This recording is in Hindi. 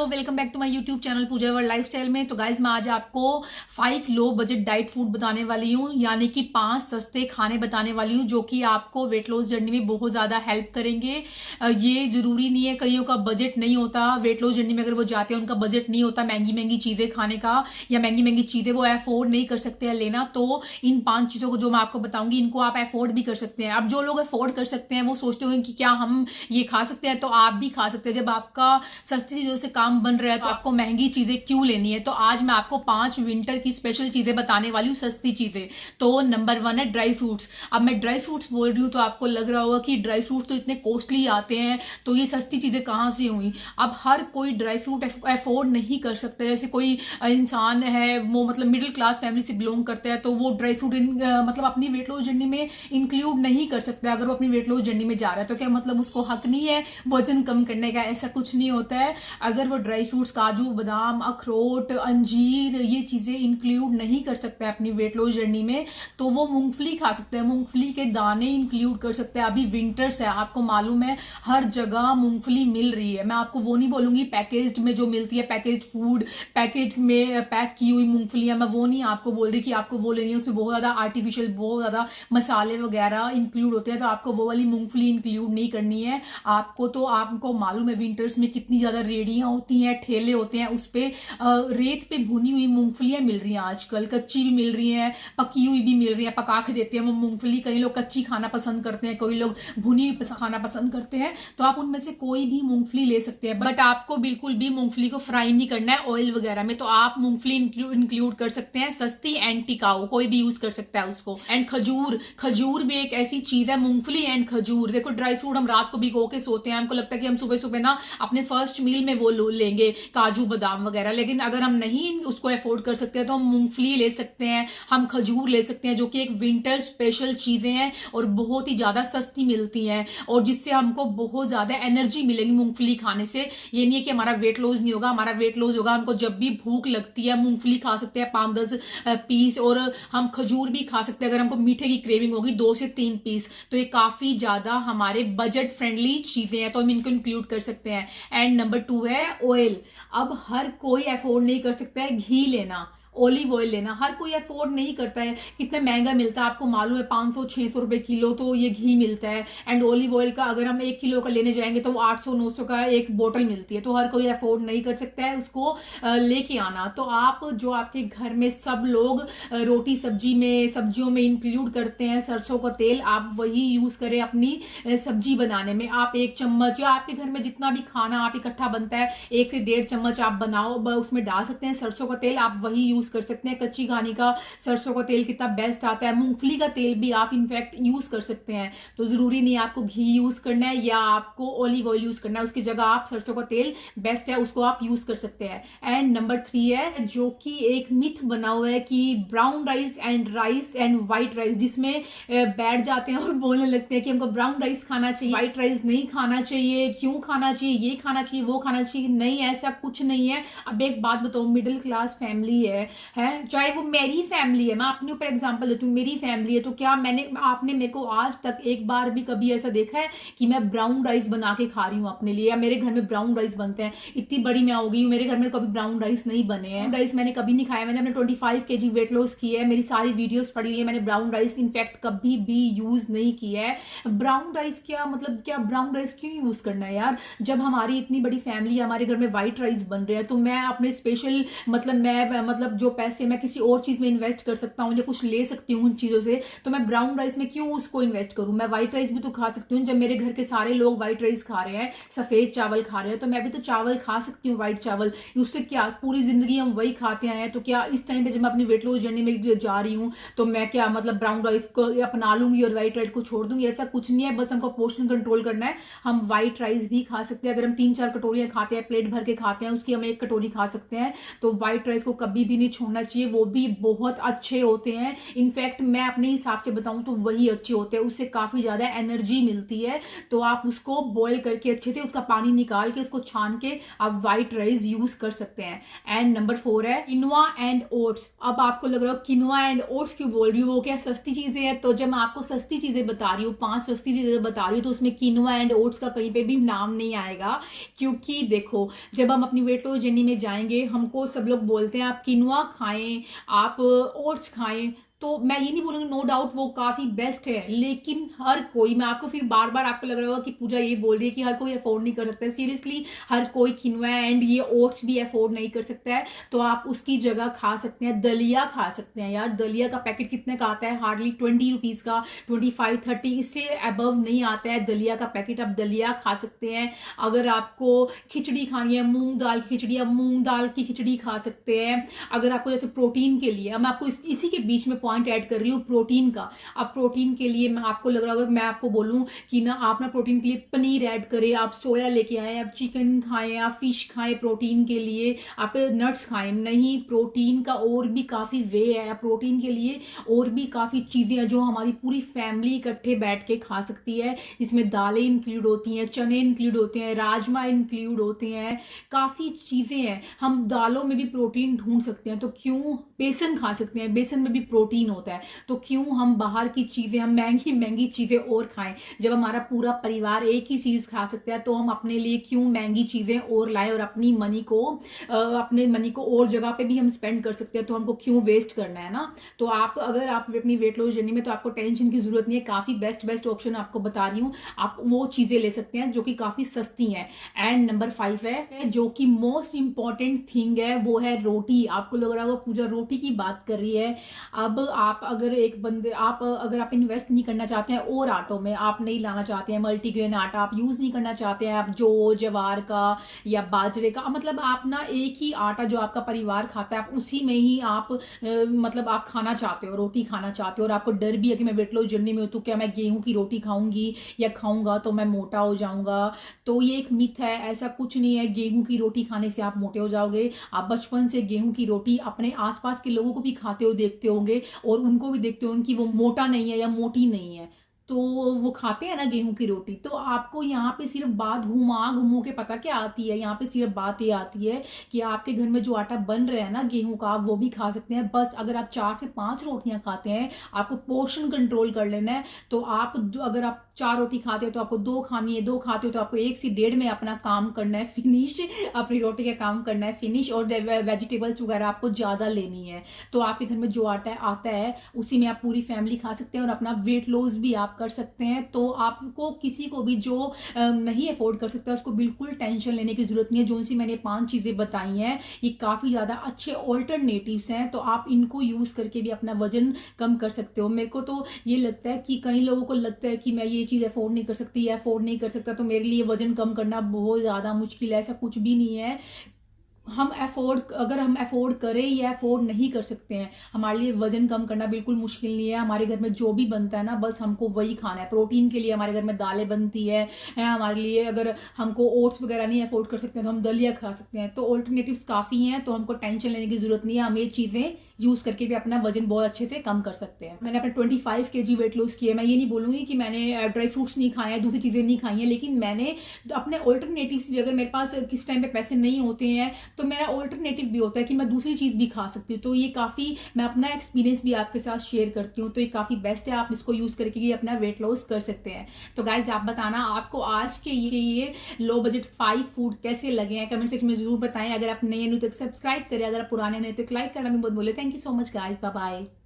Hello, welcome back to my YouTube channel Pooja world lifestyle में। तो गाइज मैं आज आपको 5 लो बजट डाइट फूड बताने वाली हूँ, यानी कि 5 सस्ते खाने बताने वाली हूँ जो कि आपको वेट लॉस जर्नी में बहुत ज़्यादा हेल्प करेंगे। ये ज़रूरी नहीं है, कईयों का बजट नहीं होता वेट लॉस जर्नी में, अगर वो जाते हैं उनका बजट नहीं होता महंगी महंगी चीज़ें खाने का, या महंगी महंगी चीज़ें वो अफोर्ड नहीं कर सकते हैं लेना। तो इन 5 चीज़ों को जो मैं आपको बताऊंगी इनको आप अफोर्ड भी कर सकते हैं। अब जो लोग अफोर्ड कर सकते हैं वो सोचते होंगे कि क्या हम ये खा सकते हैं, तो आप भी खा सकते हैं। जब आपका सस्ती चीज़ों से काम बन रहा है तो आपको महंगी चीज़ें क्यों लेनी है। तो आज मैं आपको 5 विंटर की स्पेशल चीज़ें बताने वाली हूँ, सस्ती चीज़ें। तो नंबर 1 है ड्राई फ्रूट्स। अब मैं ड्राई फ्रूट्स बोल रही हूँ तो आपको लग रहा होगा कि ड्राई फ्रूट तो इतने कॉस्टली आते हैं, तो ये सस्ती चीज़ें कहाँ से हुई। अब हर कोई ड्राई फ्रूट अफोर्ड नहीं कर सकता। जैसे कोई इंसान है वो मतलब मिडिल क्लास फैमिली से बिलोंग करता है, तो वो ड्राई फ्रूट मतलब अपनी वेट लॉस जर्नी में इंक्लूड नहीं कर सकता। अगर वो अपनी वेट लॉस जर्नी में जा रहा है तो क्या मतलब उसको हक नहीं है वजन कम करने का? ऐसा कुछ नहीं होता है। अगर वो ड्राई फ्रूट्स काजू बादाम अखरोट अंजीर ये चीज़ें इंक्लूड नहीं कर सकता है अपनी वेट लॉस जर्नी में, तो वो मूंगफली खा सकते हैं, मूंगफली के दाने इंक्लूड कर सकते हैं। अभी विंटर्स है, आपको मालूम है हर जगह मूंगफली मिल रही है। मैं आपको वो नहीं बोलूँगी पैकेज्ड में जो मिलती है, पैकेज्ड फूड पैकेज में पैक की हुई मूंगफलियाँ, मैं वो नहीं आपको बोल रही कि आपको वो लेनी है। उसमें बहुत ज़्यादा आर्टिफिशियल बहुत ज़्यादा मसाले वगैरह इंक्लूड होते हैं, तो आपको वो वाली मूंगफली इंक्लूड नहीं करनी है। आपको मालूम है विंटर्स में कितनी ज़्यादा रेडियाँ होती हैं, ठेले होते हैं, उस पर रेत पे भुनी हुई मूंगफलियाँ मिल रही हैं आजकल। कच्ची भी मिल रही हैं, पकी हुई भी मिल रही हैं, पका के देते हैं वो मूंगफली। कई लोग कच्ची खाना पसंद करते हैं, कई लोग भुनी हुई खाना पसंद करते हैं, तो आप उनमें से कोई भी मूंगफली ले सकते हैं। बट आपको बिल्कुल भी मूंगफली को फ्राई नहीं करना है ऑयल वगैरह में। तो आप मूंगफली इंक्लूड कर सकते हैं, सस्ती एंड टिकाऊ, कोई भी यूज कर सकता है उसको। एंड खजूर, खजूर भी एक ऐसी चीज है, मूंगफली एंड खजूर। देखो ड्राई फ्रूट हम रात को भिगो के सोते हैं, हमको लगता है कि हम सुबह सुबह ना अपने फर्स्ट मील में वो लेंगे काजू बादाम वगैरह, लेकिन अगर हम नहीं उसको अफोर्ड कर सकते हैं तो हम मूंगफली ले सकते हैं, हम खजूर ले सकते हैं, जो कि एक विंटर स्पेशल चीज़ें हैं और बहुत ही ज़्यादा सस्ती मिलती हैं, और जिससे हमको बहुत ज़्यादा एनर्जी मिलेगी मूंगफली खाने से। ये नहीं है कि हमारा वेट लॉस नहीं होगा, हमारा वेट लॉस होगा। हमको जब भी भूख लगती है मूंगफली खा सकते हैं 5-10 पीस, और हम खजूर भी खा सकते हैं अगर हमको मीठे की क्रेविंग होगी 2 से 3 पीस। तो ये काफ़ी ज़्यादा हमारे बजट फ्रेंडली चीज़ें हैं, तो हम इनको इंक्लूड कर सकते हैं। एंड नंबर 2 है ऑयल। अब हर कोई अफोर्ड नहीं कर सकता है घी लेना, ऑलिव ऑयल लेना, हर कोई अफोर्ड नहीं करता है। कितना महंगा मिलता है आपको मालूम है, 500-600 रुपये किलो तो ये घी मिलता है। एंड ऑलिव ऑयल का अगर हम 1 किलो का लेने जाएंगे तो वो 800-900 का एक बोतल मिलती है, तो हर कोई अफोर्ड नहीं कर सकता है उसको लेके आना। तो आप जो आपके घर में सब लोग रोटी सब्जी में सब्जियों में इंक्लूड करते हैं सरसों का तेल, आप वही यूज़ करें अपनी सब्जी बनाने में। आप 1 चम्मच या आपके घर में जितना भी खाना आप इकट्ठा बनता है 1 से 1.5 चम्मच आप बनाओ, उसमें डाल सकते हैं सरसों का तेल, आप वही यूज कर सकते हैं। कच्ची घानी का सरसों का तेल कितना बेस्ट आता है, मूंगफली का तेल भी आप इनफैक्ट यूज कर सकते हैं। तो जरूरी नहीं आपको घी यूज करना है या आपको ऑलिव ऑयल यूज करना है, उसकी जगह आप सरसों का तेल बेस्ट है, उसको आप यूज कर सकते हैं। एंड नंबर 3 है जो कि एक मिथ बना हुआ है कि brown rice and white rice, जिसमें बैठ जाते हैं और बोलने लगते हैं कि हमको ब्राउन राइस खाना चाहिए, व्हाइट राइस नहीं खाना चाहिए, क्यों खाना चाहिए, ये खाना चाहिए वो खाना चाहिए। नहीं, ऐसा कुछ नहीं है। अब एक बात बताओ, मिडिल क्लास फैमिली है चाहे वो मेरी फैमिली है, मैं अपने ऊपर एग्जांपल देती हूँ, मेरी फैमिली है, तो क्या आपने मेरे को आज तक एक बार भी कभी ऐसा देखा है कि मैं ब्राउन राइस बना के खा रही हूँ अपने लिए, या मेरे घर में ब्राउन राइस बनते हैं? इतनी बड़ी मैं हो गई हूँ, मेरे घर में कभी ब्राउन राइस नहीं बने हैं। राइस मैंने कभी नहीं खाया। मैंने अपने 25 kg वेट लॉस किया है, मेरी सारी वीडियोस पड़ी हुई है, मैंने ब्राउन राइस इनफैक्ट कभी भी यूज नहीं किया है। ब्राउन राइस क्या मतलब, क्या ब्राउन राइस क्यों यूज करना है यार? जब हमारी इतनी बड़ी फैमिली है, हमारे घर में व्हाइट राइस बन रहे हैं, तो मैं अपने स्पेशल मतलब जो पैसे मैं किसी और चीज में इन्वेस्ट कर सकता हूँ या कुछ ले सकती हूँ उन चीजों से, तो मैं ब्राउन राइस में क्यों उसको इन्वेस्ट करूँ? मैं व्हाइट राइस भी तो खा सकती हूँ। जब मेरे घर के सारे लोग व्हाइट राइस खा रहे हैं, सफेद चावल खा रहे हैं, तो मैं भी तो चावल खा सकती हूँ, व्हाइट चावल। उससे क्या पूरी जिंदगी हम वही खाते आए हैं, तो क्या इस टाइम पे जब मैं अपनी वेट लॉस जर्नी में जा रही हूँ तो मैं क्या मतलब ब्राउन राइस को अपना लूंगी और व्हाइट राइस को छोड़ दूंगी? ऐसा कुछ नहीं है, बस हमको पोर्शन कंट्रोल करना है। हम व्हाइट राइस भी खा सकते हैं, अगर हम 3-4 कटोरियां खाते हैं, प्लेट भर के खाते हैं, उसकी हम 1 कटोरी खा सकते हैं। तो व्हाइट राइस को कभी भी नहीं छोड़ना चाहिए, वो भी बहुत अच्छे होते हैं। इनफैक्ट मैं अपने हिसाब से बताऊं तो वही अच्छे होते हैं, उससे काफ़ी ज़्यादा एनर्जी मिलती है। तो आप उसको बॉईल करके अच्छे से उसका पानी निकाल के उसको छान के आप वाइट राइस यूज़ कर सकते हैं। एंड नंबर 4 है किनोआ एंड ओट्स। अब आपको लग रहा हो किनोआ एंड ओट्स क्यों बोल रही हूँ, वो क्या सस्ती चीज़ें हैं? तो जब मैं आपको सस्ती चीज़ें बता रही हूँ, 5 सस्ती चीज़ें बता रही हूँ, तो उसमें किनोआ एंड ओट्स का कहीं पे भी नाम नहीं आएगा। क्योंकि देखो, जब हम अपनी वेट लॉस जर्नी में जाएंगे, हमको सब लोग बोलते हैं आप किनोआ खाएं, आप ओट्स खाएं। तो मैं ये नहीं बोलूँगी, नो डाउट वो काफ़ी बेस्ट है, लेकिन हर कोई, मैं आपको फिर बार बार आपको लग रहा होगा कि पूजा ये बोल रही है कि हर कोई अफोर्ड नहीं कर सकता है। सीरियसली हर कोई किनोआ एंड ये ओट्स भी अफोर्ड नहीं कर सकता है। तो आप उसकी जगह खा सकते हैं दलिया, खा सकते हैं। यार दलिया का पैकेट कितने का आता है? हार्डली 20 रुपीज़ का, 25-30, इससे अबव नहीं आता है दलिया का पैकेट। आप दलिया खा सकते हैं। अगर आपको खिचड़ी खानी है, मूंग दाल की खिचड़ी, आप मूंग दाल की खिचड़ी खा सकते हैं। अगर आपको जैसे प्रोटीन के लिए, मैं आपको इसी के बीच में पॉइंट ऐड कर रही हूँ प्रोटीन का। अब प्रोटीन के लिए मैं आपको लग रहा होगा, मैं आपको बोलूँ कि ना आप ना प्रोटीन के लिए पनीर ऐड करें, आप सोया लेके आए, आप चिकन खाएं, आप फिश खाएं प्रोटीन के लिए, आप नट्स खाएं। नहीं, प्रोटीन का और भी काफ़ी वे है। प्रोटीन के लिए और भी काफ़ी चीज़ें हैं जो हमारी पूरी फैमिली इकट्ठे बैठ के खा सकती है, जिसमें दालें इंक्लूड होती हैं, चने इंक्लूड होते हैं, राजमा इंक्लूड होते हैं, काफ़ी चीज़ें हैं। हम दालों में भी प्रोटीन ढूंढ सकते हैं, तो क्यों बेसन खा सकते हैं, बेसन में भी प्रोटीन होता है। तो क्यों हम बाहर की चीज़ें, हम महंगी महंगी चीज़ें और खाएं? जब हमारा पूरा परिवार एक ही चीज़ खा सकता है, तो हम अपने लिए क्यों महंगी चीज़ें और लाएं और अपनी अपने मनी को और जगह पे भी हम स्पेंड कर सकते हैं, तो हमको क्यों वेस्ट करना है ना? तो अगर आप अपनी वेट लॉस जर्नी में, तो आपको टेंशन की जरूरत नहीं है। काफ़ी बेस्ट ऑप्शन आपको बता रही हूँ, आप वो चीज़ें ले सकते हैं जो कि काफ़ी सस्ती हैं। एंड नंबर 5 है जो कि मोस्ट इंपॉर्टेंट थिंग है, वो है रोटी। आपको लग रहा है वो पूजा रोटी की बात कर रही है। अब आप अगर आप इन्वेस्ट नहीं करना चाहते हैं और आटों में, आप नहीं लाना चाहते हैं मल्टीग्रेन आटा, आप यूज़ नहीं करना चाहते हैं, आप ज्वार का या बाजरे का, मतलब आप ना एक ही आटा जो आपका परिवार खाता है, आप उसी में ही मतलब आप खाना चाहते हो, रोटी खाना चाहते हो, और आपको डर भी है कि मैं वेट लॉस जर्नी में हूँ, तो क्या मैं गेहूं की रोटी खाऊंगी या खाऊंगा तो मैं मोटा हो जाऊंगा? तो ये एक मिथ है, ऐसा कुछ नहीं है। गेहूं की रोटी खाने से आप मोटे हो जाओगे। आप बचपन से गेहूं की रोटी अपने आसपास के लोगों को भी खाते हो देखते होंगे, और उनको भी देखते होंगे कि वो मोटा नहीं है या मोटी नहीं है, तो वो खाते हैं ना गेहूं की रोटी। तो आपको यहाँ पे सिर्फ बात घुमा के पता क्या आती है, यहाँ पे सिर्फ बात ये आती है कि आपके घर में जो आटा बन रहा है ना गेहूं का, आप वो भी खा सकते हैं। बस अगर आप 4 से 5 रोटियां खाते हैं, आपको पोर्शन कंट्रोल कर लेना है। तो अगर आप 4 रोटी खाते हो तो आपको 2 खानी है, 2 खाते हो तो आपको 1 से 1.5 में अपना काम करना है फिनिश, अपनी रोटी का काम करना है फिनिश। और वेजिटेबल्स वगैरह आपको ज़्यादा लेनी है। तो आपके घर में जो आटा आता है उसी में आप पूरी फैमिली खा सकते हैं और अपना वेट लॉस भी आप कर सकते हैं। तो आपको किसी को भी जो नहीं अफोर्ड कर सकता, उसको बिल्कुल टेंशन लेने की जरूरत नहीं है। जो सी मैंने 5 चीज़ें बताई हैं, ये काफ़ी ज़्यादा अच्छे ऑल्टरनेटिव्स हैं, तो आप इनको यूज़ करके भी अपना वजन कम कर सकते हो। मेरे को तो ये लगता है कि कई लोगों को लगता है कि मैं ये चीज़ अफोर्ड नहीं कर सकती या अफोर्ड नहीं कर सकता, तो मेरे लिए वजन कम करना बहुत ज़्यादा मुश्किल है। ऐसा कुछ भी नहीं है। अगर हम अफोर्ड करें या अफोर्ड नहीं कर सकते हैं, हमारे लिए वजन कम करना बिल्कुल मुश्किल नहीं है। हमारे घर में जो भी बनता है ना, बस हमको वही खाना है। प्रोटीन के लिए हमारे घर में दालें बनती है हमारे लिए। अगर हमको ओट्स वगैरह नहीं अफोर्ड कर सकते हैं तो हम दलिया खा सकते हैं। तो ऑल्टरनेटिव्स काफ़ी हैं, तो हमको टेंशन लेने की जरूरत नहीं है। हम ये चीज़ें यूज़ करके भी अपना वजन बहुत अच्छे से कम कर सकते हैं। मैंने अपने 25 kg वेट लॉस किया। मैं ये नहीं बोलूँगी कि मैंने ड्राई फ्रूट्स नहीं खाए हैं, दूसरी चीज़ें नहीं खाई हैं, लेकिन मैंने अपने ऑल्टरनेटिव्स भी, अगर मेरे पास किस टाइम पे पैसे नहीं होते हैं तो मेरा ऑल्टरनेटिव भी होता है कि मैं दूसरी चीज़ भी खा सकती हूँ। तो ये काफ़ी, मैं अपना एक्सपीरियंस भी आपके साथ शेयर करती हूँ, तो ये काफ़ी बेस्ट है। आप इसको यूज़ करके भी अपना वेट लॉस कर सकते हैं। तो गाइज आप बताना आपको आज के ये लो बजट 5 फूड कैसे लगे हैं, कमेंट सेक्शन में जरूर बताएं। अगर आप नए तो सब्सक्राइब करें, अगर आप पुराने नहीं तो लाइक करना भी मत भूलें। Thank you so much guys, bye bye.